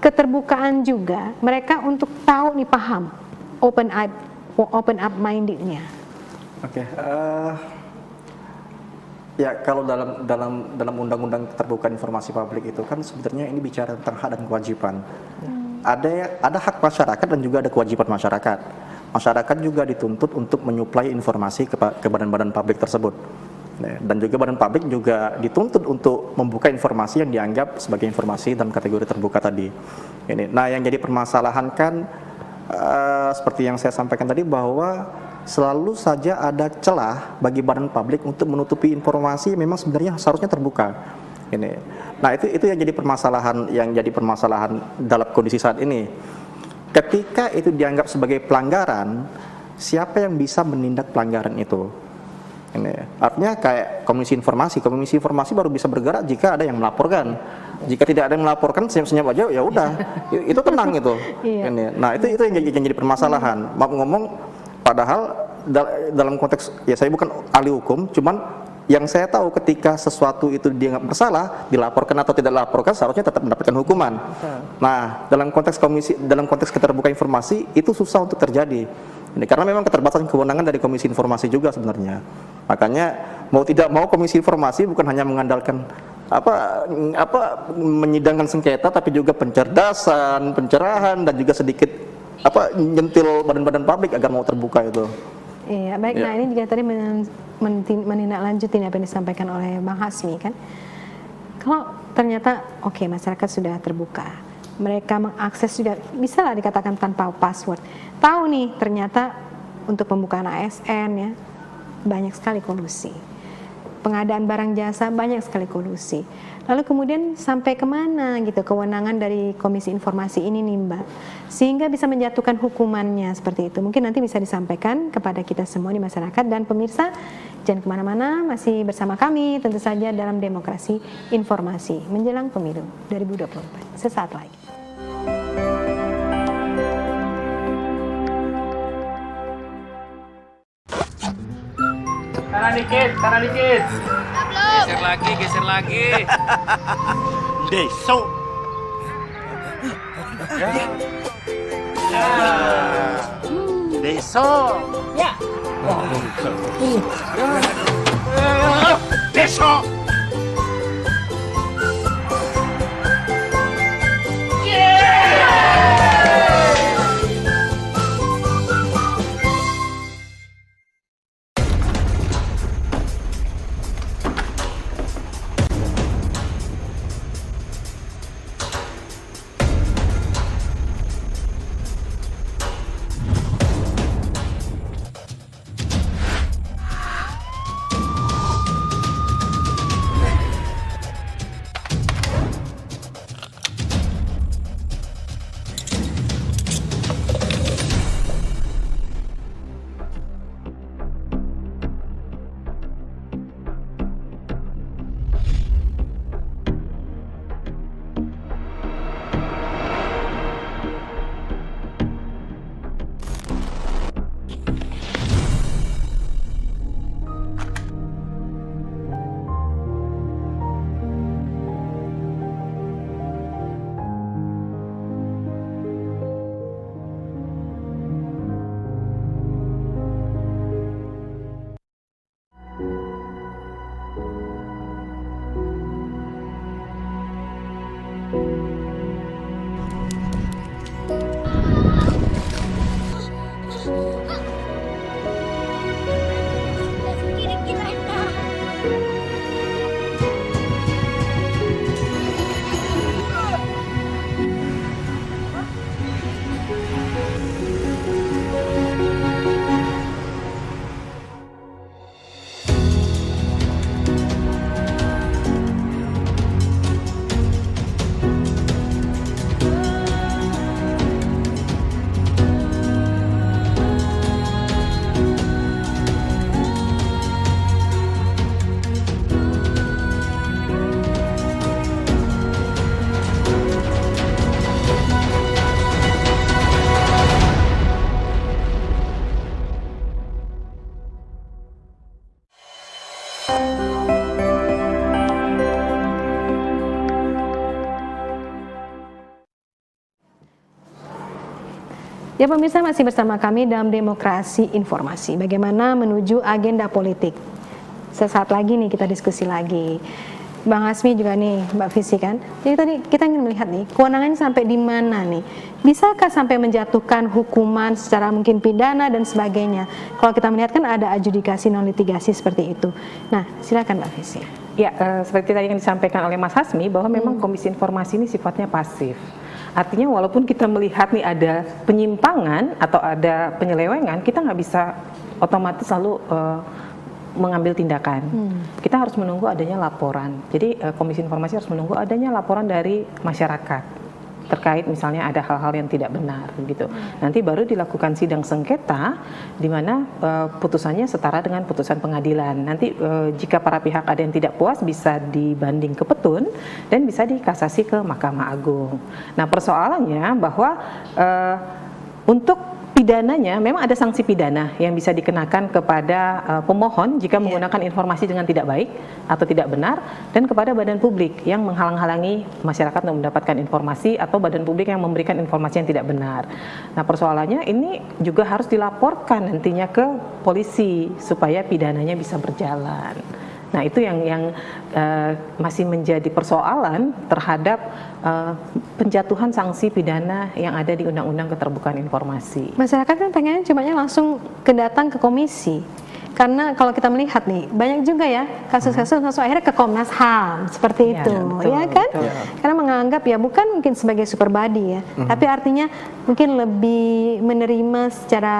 keterbukaan juga mereka untuk tahu nih, paham, open up mindednya. Oke, ya kalau dalam undang-undang keterbukaan informasi publik itu kan sebenarnya ini bicara tentang hak dan kewajiban. Ada hak masyarakat dan juga ada kewajiban masyarakat. Masyarakat juga dituntut untuk menyuplai informasi ke badan-badan publik tersebut. Dan juga badan publik juga dituntut untuk membuka informasi yang dianggap sebagai informasi dalam kategori terbuka tadi. Nah, yang jadi permasalahan kan seperti yang saya sampaikan tadi, bahwa selalu saja ada celah bagi badan publik untuk menutupi informasi yang memang sebenarnya seharusnya terbuka. Nah, itu yang jadi permasalahan dalam kondisi saat ini. Ketika itu dianggap sebagai pelanggaran, siapa yang bisa menindak pelanggaran itu? Artinya kayak komisi informasi baru bisa bergerak jika ada yang melaporkan. Jika tidak ada yang melaporkan, senyap-senyap aja, ya udah, itu tenang itu. Nah, itu yang jadi permasalahan. Maaf ngomong, padahal dalam konteks, ya saya bukan ahli hukum, cuman yang saya tahu ketika sesuatu itu dianggap bersalah, dilaporkan atau tidak dilaporkan, seharusnya tetap mendapatkan hukuman. Nah, dalam konteks keterbukaan informasi itu susah untuk terjadi. Karena memang keterbatasan kewenangan dari Komisi Informasi juga sebenarnya. Makanya mau tidak mau Komisi Informasi bukan hanya mengandalkan menyidangkan sengketa, tapi juga pencerdasan, pencerahan, dan juga sedikit nyentil badan-badan publik agar mau terbuka itu. Iya, baik. Nah, ini juga tadi menindaklanjuti apa yang disampaikan oleh Bang Hasmi kan. Kalau ternyata masyarakat sudah terbuka, mereka mengakses juga bisa lah dikatakan tanpa password. Tahu nih ternyata untuk pembukaan ASN ya banyak sekali kolusi. Pengadaan barang jasa banyak sekali kolusi. Lalu kemudian sampai kemana gitu kewenangan dari Komisi Informasi ini nih Mbak, sehingga bisa menjatuhkan hukumannya seperti itu. Mungkin nanti bisa disampaikan kepada kita semua di masyarakat. Dan pemirsa, jangan kemana-mana, masih bersama kami tentu saja dalam Demokrasi Informasi menjelang pemilu 2024. Sesaat lagi. Kanan dikit. Geser lagi. Deso. Deso. Ya. Deso. Ya pemirsa, masih bersama kami dalam Demokrasi Informasi. Bagaimana menuju agenda politik. Sesaat lagi nih kita diskusi lagi. Bang Hasmi juga nih, Mbak Visi kan. Jadi tadi kita ingin melihat nih, kewenangannya sampai di mana nih? Bisakah sampai menjatuhkan hukuman secara mungkin pidana dan sebagainya? Kalau kita melihat kan ada adjudikasi non litigasi seperti itu. Nah, silakan Mbak Visi. Ya, seperti tadi yang disampaikan oleh Mas Hasmi bahwa memang Komisi Informasi ini sifatnya pasif. Artinya walaupun kita melihat nih ada penyimpangan atau ada penyelewengan, kita nggak bisa otomatis lalu mengambil tindakan. Kita harus menunggu adanya laporan. Jadi Komisi Informasi harus menunggu adanya laporan dari masyarakat terkait misalnya ada hal-hal yang tidak benar gitu. Nanti baru dilakukan sidang sengketa di mana putusannya setara dengan putusan pengadilan. Nanti jika para pihak ada yang tidak puas bisa dibanding ke petun dan bisa dikasasi ke Mahkamah Agung. Nah, persoalannya bahwa untuk pidananya memang ada sanksi pidana yang bisa dikenakan kepada pemohon jika menggunakan informasi dengan tidak baik atau tidak benar, dan kepada badan publik yang menghalang-halangi masyarakat untuk mendapatkan informasi atau badan publik yang memberikan informasi yang tidak benar. Nah, persoalannya ini juga harus dilaporkan nantinya ke polisi supaya pidananya bisa berjalan. Nah, itu yang masih menjadi persoalan terhadap penjatuhan sanksi pidana yang ada di Undang-Undang Keterbukaan Informasi. Masyarakat kan pengennya cumanya langsung datang ke komisi. Karena kalau kita melihat nih, banyak juga ya kasus-kasus langsung akhirnya ke Komnas HAM seperti itu, betul, ya kan? betul. Karena menganggap ya bukan mungkin sebagai super body ya, tapi artinya mungkin lebih menerima secara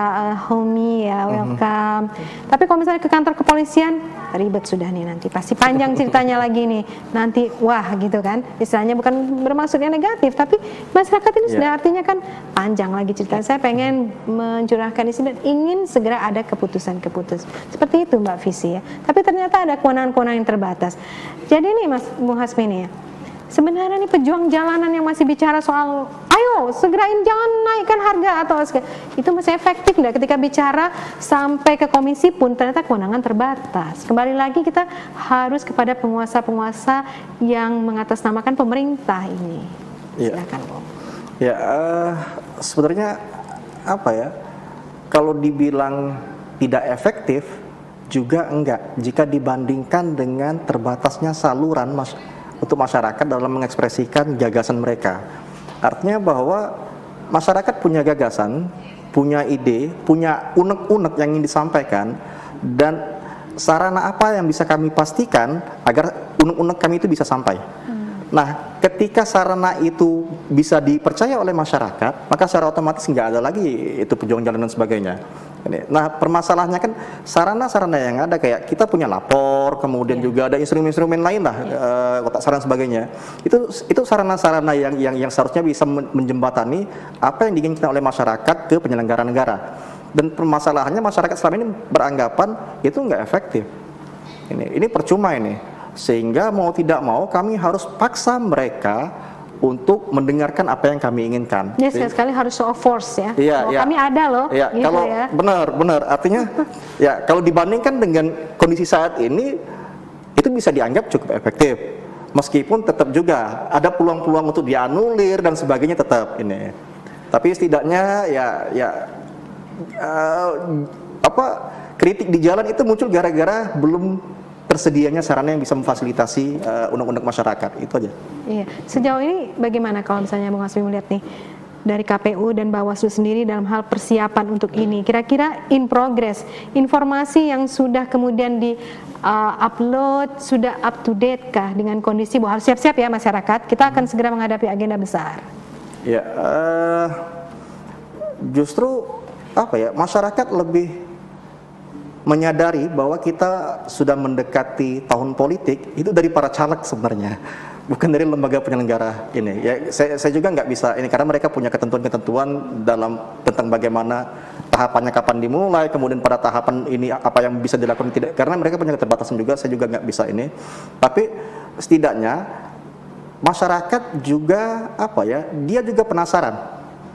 homey ya, welcome. Tapi kalau misalnya ke kantor kepolisian, ribet sudah nih nanti, pasti panjang ceritanya lagi nih, nanti wah gitu kan, istilahnya bukan bermaksudnya negatif, tapi masyarakat ini sudah artinya kan panjang lagi cerita. Saya pengen mencurahkan isi dan ingin segera ada keputusan-keputusan. Seperti itu Mbak Visi ya. Tapi ternyata ada kewenangan-kewenangan yang terbatas. Jadi nih Mas Bung Hasmi nih ya, sebenarnya nih pejuang jalanan yang masih bicara soal ayo segerain jangan naikkan harga atau itu masih efektif nggak ketika bicara sampai ke komisi pun ternyata kewenangan terbatas. Kembali lagi kita harus kepada penguasa-penguasa yang mengatasnamakan pemerintah ini. Silakan Bung. Ya, sebenarnya apa ya? Kalau dibilang tidak efektif juga enggak jika dibandingkan dengan terbatasnya saluran untuk masyarakat dalam mengekspresikan gagasan mereka. Artinya bahwa masyarakat punya gagasan, punya ide, punya unek-unek yang ingin disampaikan, dan sarana apa yang bisa kami pastikan agar unek-unek kami itu bisa sampai. Nah, ketika sarana itu bisa dipercaya oleh masyarakat, maka secara otomatis nggak ada lagi itu pejuang jalan dan sebagainya. Nah, permasalahannya kan sarana-sarana yang ada kayak kita punya lapor, kemudian juga ada instrumen-instrumen lain lah, kotak saran sebagainya. Itu sarana-sarana yang seharusnya bisa menjembatani apa yang diinginkan oleh masyarakat ke penyelenggara negara. Dan permasalahannya masyarakat selama ini beranggapan itu nggak efektif. Ini percuma ini. Sehingga mau tidak mau kami harus paksa mereka untuk mendengarkan apa yang kami inginkan. Ya, sekali harus show of force ya. Iya. Kami ada loh. Iya, gitu kalau ya. benar. Artinya ya kalau dibandingkan dengan kondisi saat ini itu bisa dianggap cukup efektif. Meskipun tetap juga ada peluang-peluang untuk dianulir dan sebagainya tetap ini. Tapi setidaknya kritik di jalan itu muncul gara-gara belum tersedianya sarana yang bisa memfasilitasi undang-undang masyarakat, itu aja. Iya. Sejauh ini bagaimana kalau misalnya Bung Hasmi melihat nih dari KPU dan Bawaslu sendiri dalam hal persiapan untuk ini, kira-kira in progress informasi yang sudah kemudian di upload sudah up to date kah dengan kondisi bahwa harus siap-siap ya masyarakat, kita akan segera menghadapi agenda besar. Ya, justru masyarakat lebih menyadari bahwa kita sudah mendekati tahun politik itu dari para caleg sebenarnya, bukan dari lembaga penyelenggara ini. Ya, saya juga nggak bisa ini karena mereka punya ketentuan-ketentuan tentang bagaimana tahapannya kapan dimulai, kemudian pada tahapan ini apa yang bisa dilakukan tidak. Karena mereka punya keterbatasan juga, saya juga nggak bisa ini. Tapi setidaknya masyarakat juga dia juga penasaran.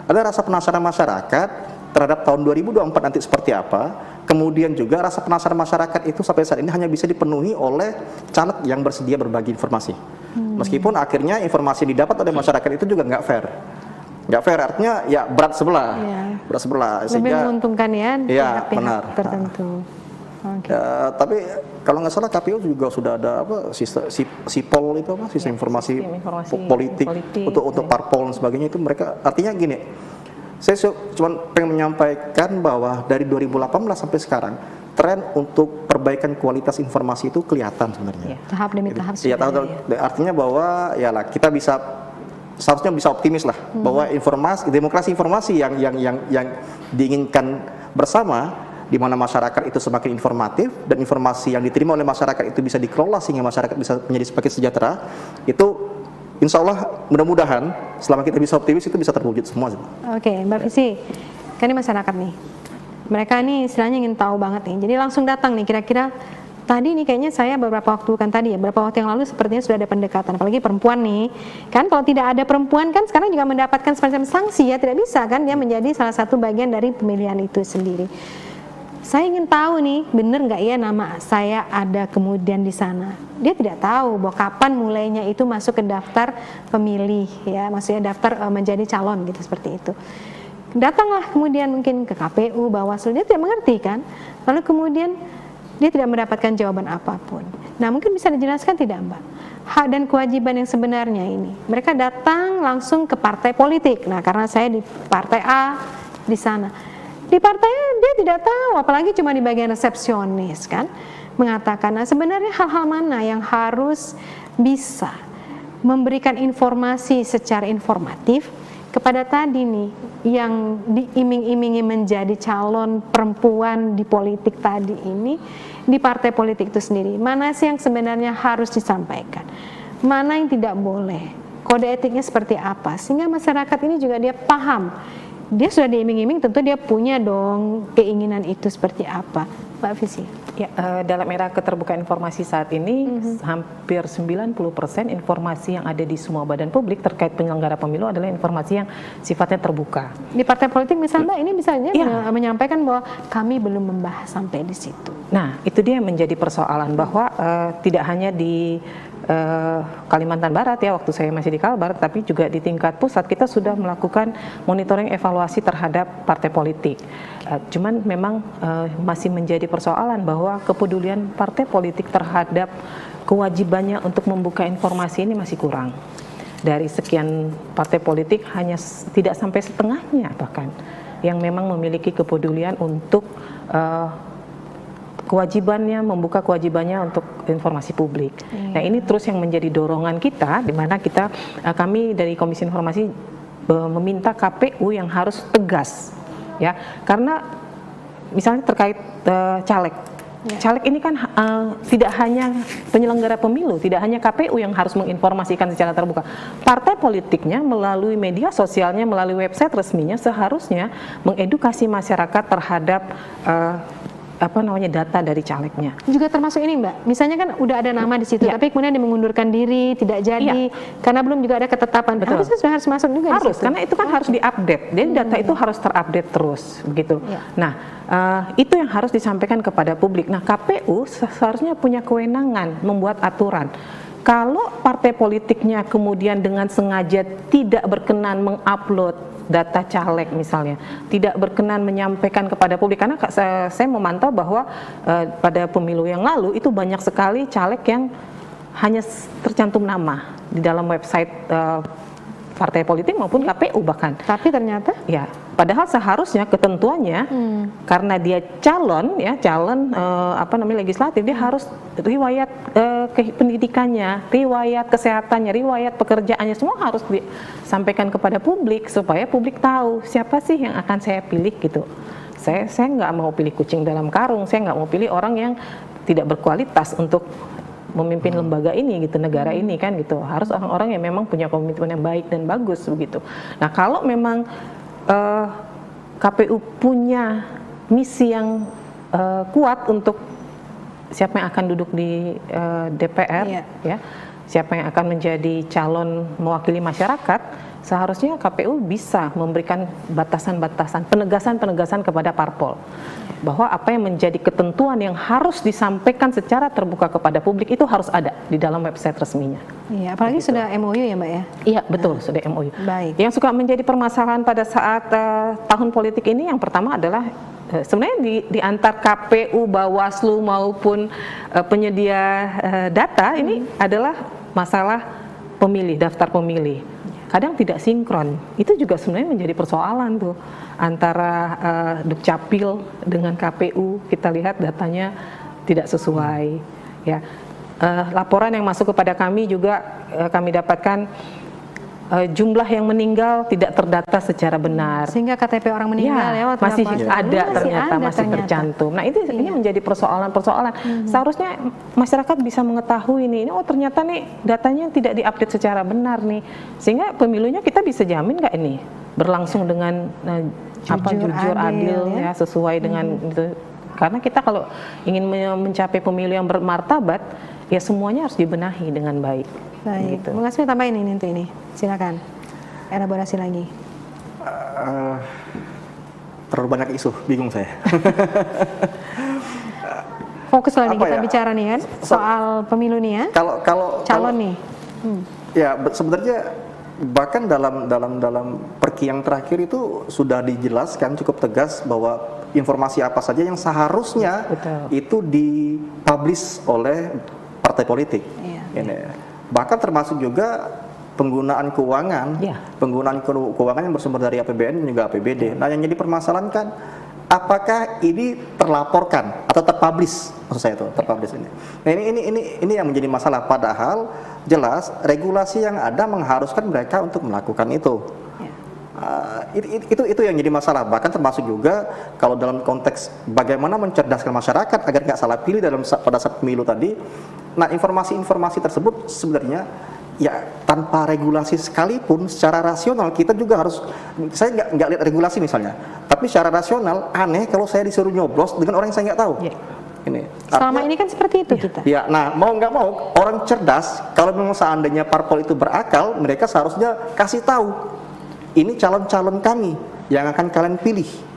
Ada rasa penasaran masyarakat terhadap tahun 2024 nanti seperti apa. Kemudian juga rasa penasaran masyarakat itu sampai saat ini hanya bisa dipenuhi oleh caleg yang bersedia berbagi informasi. Meskipun akhirnya informasi yang didapat oleh masyarakat itu juga nggak fair. Nggak fair artinya ya berat sebelah. Berat sebelah. Lebih menguntungkan ya pihak-pihak tertentu. Tapi kalau nggak salah KPU juga sudah ada apa SIPOL itu apa sistem informasi politik untuk parpol dan sebagainya itu mereka artinya gini. Saya cuma pengen menyampaikan bahwa dari 2018 sampai sekarang tren untuk perbaikan kualitas informasi itu kelihatan sebenarnya. Tahap demi tahap. Iya, artinya bahwa ya lah kita seharusnya bisa optimis lah bahwa demokrasi informasi yang diinginkan bersama, di mana masyarakat itu semakin informatif dan informasi yang diterima oleh masyarakat itu bisa dikelola sehingga masyarakat bisa menjadi semakin sejahtera, itu insya Allah mudah-mudahan selama kita bisa optimis itu bisa terwujud semua. Oke, Mbak Visi, kan ini masyarakat nih, mereka nih istilahnya ingin tahu banget nih, jadi langsung datang nih kira-kira. Tadi nih kayaknya saya beberapa waktu yang lalu sepertinya sudah ada pendekatan, apalagi perempuan nih, kan kalau tidak ada perempuan kan sekarang juga mendapatkan semacam sanksi ya, tidak bisa kan dia menjadi salah satu bagian dari pemilihan itu sendiri. Saya ingin tahu nih, bener nggak ya nama saya ada kemudian di sana? Dia tidak tahu bahwa kapan mulainya itu masuk ke daftar pemilih ya, maksudnya daftar menjadi calon gitu seperti itu. Datanglah kemudian mungkin ke KPU, Bawaslu, dia tidak mengerti kan, lalu kemudian dia tidak mendapatkan jawaban apapun. Nah, mungkin bisa dijelaskan tidak, Mbak? Hak dan kewajiban yang sebenarnya ini. Mereka datang langsung ke partai politik. Nah, karena saya di partai A di sana. Di partainya dia tidak tahu, apalagi cuma di bagian resepsionis kan. Mengatakan, nah sebenarnya hal-hal mana yang harus bisa memberikan informasi secara informatif kepada tadi nih yang diiming-imingi menjadi calon perempuan di politik tadi ini, di partai politik itu sendiri. Mana sih yang sebenarnya harus disampaikan, mana yang tidak boleh, kode etiknya seperti apa, sehingga masyarakat ini juga dia paham. Dia sudah diiming-iming, tentu dia punya dong keinginan itu seperti apa. Mbak Visi. Ya, dalam era keterbukaan informasi saat ini, hampir 90% informasi yang ada di semua badan publik terkait penyelenggara pemilu adalah informasi yang sifatnya terbuka. Di partai politik misalnya ini misalnya menyampaikan bahwa kami belum membahas sampai di situ. Nah, itu dia menjadi persoalan bahwa tidak hanya di Kalimantan Barat ya, waktu saya masih di Kalbar, tapi juga di tingkat pusat kita sudah melakukan monitoring evaluasi terhadap partai politik. Cuman memang masih menjadi persoalan bahwa kepedulian partai politik terhadap kewajibannya untuk membuka informasi ini masih kurang. Dari sekian partai politik hanya tidak sampai setengahnya bahkan yang memang memiliki kepedulian untuk membuka kewajibannya untuk informasi publik. Nah, ini terus yang menjadi dorongan kita, di mana kami dari Komisi Informasi meminta KPU yang harus tegas, ya, karena misalnya terkait caleg. Caleg ini kan tidak hanya penyelenggara pemilu, tidak hanya KPU yang harus menginformasikan secara terbuka. Partai politiknya melalui media sosialnya, melalui website resminya seharusnya mengedukasi masyarakat terhadap data dari calegnya. Juga termasuk ini, Mbak. Misalnya kan udah ada nama di situ, tapi kemudian dia mengundurkan diri, tidak jadi karena belum juga ada ketetapan. Harusnya sudah harus masuk juga harus, karena itu kan harus diupdate. Jadi data itu harus terupdate terus, begitu. Nah, itu yang harus disampaikan kepada publik. Nah, KPU seharusnya punya kewenangan membuat aturan. Kalau partai politiknya kemudian dengan sengaja tidak berkenan mengupload data caleg misalnya, tidak berkenan menyampaikan kepada publik, karena saya memantau bahwa pada pemilu yang lalu itu banyak sekali caleg yang hanya tercantum nama di dalam website partai politik maupun KPU bahkan. Tapi ternyata ya, padahal seharusnya ketentuannya karena dia calon legislatif, dia harus riwayat pendidikannya, riwayat kesehatannya, riwayat pekerjaannya, semua harus disampaikan kepada publik supaya publik tahu siapa sih yang akan saya pilih gitu. Saya nggak mau pilih kucing dalam karung, saya nggak mau pilih orang yang tidak berkualitas untuk memimpin lembaga ini gitu, negara ini kan gitu. Harus orang-orang yang memang punya komitmen yang baik dan bagus begitu. Nah, kalau memang KPU punya misi yang kuat untuk siapa yang akan duduk di DPR, ya, siapa yang akan menjadi calon mewakili masyarakat, seharusnya KPU bisa memberikan batasan-batasan, penegasan-penegasan kepada parpol bahwa apa yang menjadi ketentuan yang harus disampaikan secara terbuka kepada publik itu harus ada di dalam website resminya. Iya, apalagi sudah MOU ya Mbak ya? Iya, betul, sudah MOU. Baik. Yang suka menjadi permasalahan pada saat tahun politik ini yang pertama adalah sebenarnya di antar KPU, Bawaslu maupun penyedia data ini adalah masalah pemilih, daftar pemilih. Kadang tidak sinkron. Itu juga sebenarnya menjadi persoalan tuh antara Dukcapil dengan KPU. Kita lihat datanya tidak sesuai. Ya, laporan yang masuk kepada kami juga kami dapatkan jumlah yang meninggal tidak terdata secara benar. Sehingga KTP orang meninggal ya waktu masih ada ternyata masih ternyata tercantum. Nah ini menjadi persoalan-persoalan. Seharusnya masyarakat bisa mengetahui ini oh ternyata nih datanya tidak diupdate secara benar nih, sehingga pemilunya kita bisa jamin nggak ini berlangsung dengan jujur adil ya sesuai dengan itu. Karena kita kalau ingin mencapai pemilu yang bermartabat ya semuanya harus dibenahi dengan baik. Baik, gitu. Bung Hasmi tambahin ini untuk ini, silakan elaborasi lagi. Terlalu banyak isu, bingung saya. Fokus lah nih kita bicara nih kan soal pemilu nih ya. Kalau calon nih. Ya sebenarnya bahkan dalam perki yang terakhir itu sudah dijelaskan cukup tegas bahwa informasi apa saja yang seharusnya itu dipublish oleh partai politik. Bahkan termasuk juga penggunaan keuangan, penggunaan keuangan yang bersumber dari APBN dan juga APBD. Nah, yang jadi permasalahan kan, apakah ini terlaporkan atau terpublish? Maksud saya itu terpublish ini. Nah, ini yang menjadi masalah. Padahal jelas regulasi yang ada mengharuskan mereka untuk melakukan itu. Itu yang jadi masalah. Bahkan termasuk juga kalau dalam konteks bagaimana mencerdaskan masyarakat agar nggak salah pilih pada saat pemilu tadi. Nah, informasi-informasi tersebut sebenarnya ya tanpa regulasi sekalipun secara rasional kita juga harus, saya nggak lihat regulasi misalnya, tapi secara rasional aneh kalau saya disuruh nyoblos dengan orang yang saya nggak tahu. Ini selama ini kan seperti itu kita. Ya, nah mau nggak mau orang cerdas kalau memang seandainya parpol itu berakal, mereka seharusnya kasih tahu ini calon-calon kami yang akan kalian pilih.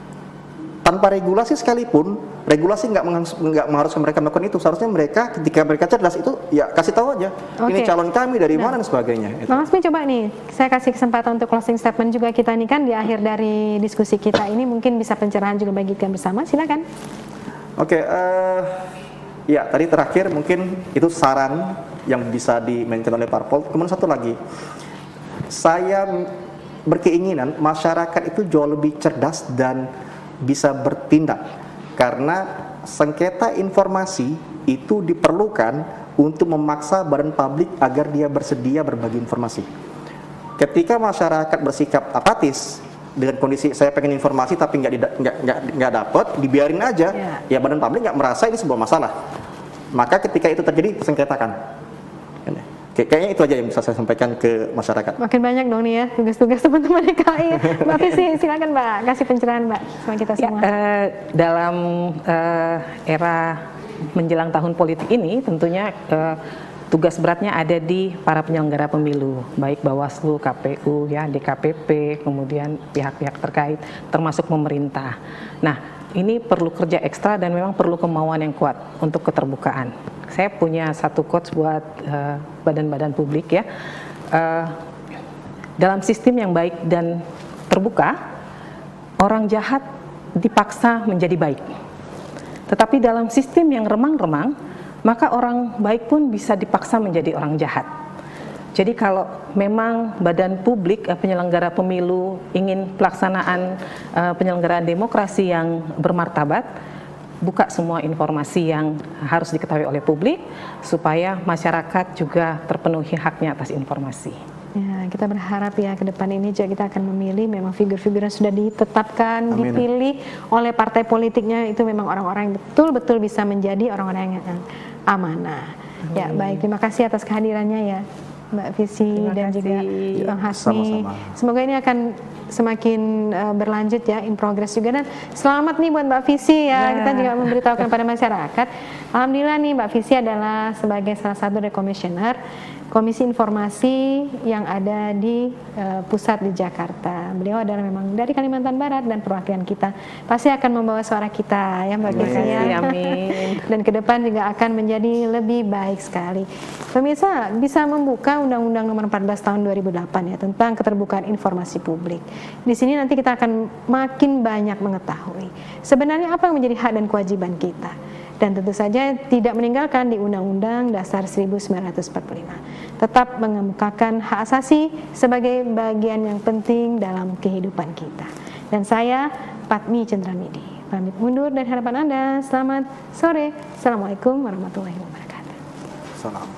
Tanpa regulasi sekalipun, regulasi nggak mengharuskan mereka melakukan itu. Seharusnya mereka ketika mereka cerdas itu ya kasih tahu aja ini calon kami dari mana dan sebagainya. Bang Hasmi coba nih, saya kasih kesempatan untuk closing statement juga kita nih kan di akhir dari diskusi kita ini mungkin bisa pencerahan juga bagi kita bersama. Silakan. Ya tadi terakhir mungkin itu saran yang bisa dimainkan oleh parpol. Kemudian satu lagi, saya berkeinginan masyarakat itu jauh lebih cerdas dan bisa bertindak, karena sengketa informasi itu diperlukan untuk memaksa badan publik agar dia bersedia berbagi informasi. Ketika masyarakat bersikap apatis dengan kondisi saya pengen informasi tapi nggak dapat, dibiarin aja, ya badan publik nggak merasa ini sebuah masalah. Maka ketika itu terjadi sengketakan. Kayaknya itu aja yang bisa saya sampaikan ke masyarakat. Makin banyak dong nih ya tugas-tugas teman-teman DKI. Mbak Visi, silakan Mbak, kasih pencerahan Mbak sama kita semua. Dalam era menjelang tahun politik ini tentunya tugas beratnya ada di para penyelenggara pemilu, baik Bawaslu, KPU, ya, DKPP, kemudian pihak-pihak terkait, termasuk pemerintah. Nah, ini perlu kerja ekstra dan memang perlu kemauan yang kuat untuk keterbukaan. Saya punya satu quotes buat badan-badan publik ya. Dalam sistem yang baik dan terbuka, orang jahat dipaksa menjadi baik. Tetapi dalam sistem yang remang-remang, maka orang baik pun bisa dipaksa menjadi orang jahat. Jadi kalau memang badan publik penyelenggara pemilu ingin pelaksanaan penyelenggaraan demokrasi yang bermartabat, buka semua informasi yang harus diketahui oleh publik supaya masyarakat juga terpenuhi haknya atas informasi. Ya, kita berharap ya ke depan ini juga kita akan memilih memang figur-figur yang sudah ditetapkan, dipilih oleh partai politiknya itu memang orang-orang yang betul-betul bisa menjadi orang-orang yang amanah. Ya, baik, terima kasih atas kehadirannya ya Mbak Visi dan juga Bang Hasmi. Semoga ini akan semakin berlanjut ya, in progress juga, dan selamat nih buat Mbak Visi ya. Kita juga memberitahukan pada masyarakat, alhamdulillah nih Mbak Visi adalah sebagai salah satu dari komisioner Komisi Informasi yang ada di pusat di Jakarta. Beliau adalah memang dari Kalimantan Barat dan perwakilan kita pasti akan membawa suara kita ya Mbak Kiki ya. Amin. Dan ke depan juga akan menjadi lebih baik sekali. Pemirsa bisa membuka Undang-Undang Nomor 14 Tahun 2008 ya tentang keterbukaan informasi publik. Di sini nanti kita akan makin banyak mengetahui sebenarnya apa yang menjadi hak dan kewajiban kita. Dan tentu saja tidak meninggalkan di Undang-Undang Dasar 1945. Tetap mengemukakan hak asasi sebagai bagian yang penting dalam kehidupan kita. Dan saya, Patmi Cendramidi, pamit mundur dari hadapan Anda. Selamat sore. Assalamualaikum warahmatullahi wabarakatuh. Salam.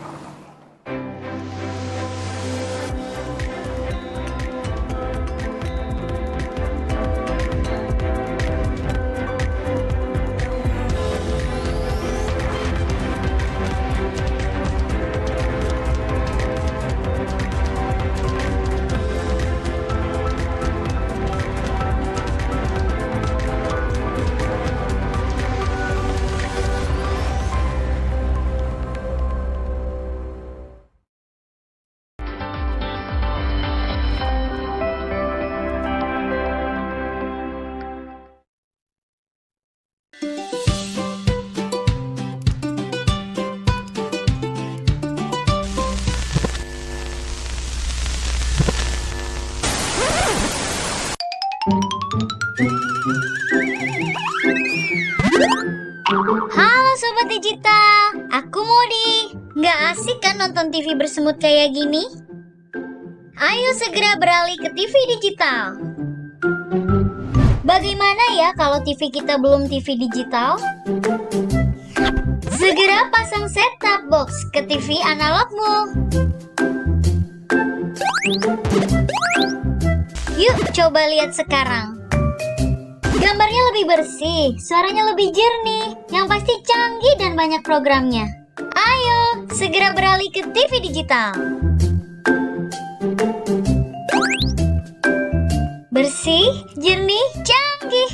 Halo Sobat Digital, aku Modi. Nggak asik kan nonton TV bersemut kayak gini? Ayo segera beralih ke TV digital. Bagaimana ya kalau TV kita belum TV digital? Segera pasang set-top box ke TV analogmu. Yuk coba lihat sekarang. Gambarnya lebih bersih, suaranya lebih jernih, yang pasti canggih dan banyak programnya. Ayo, segera beralih ke TV digital. Bersih, jernih, canggih.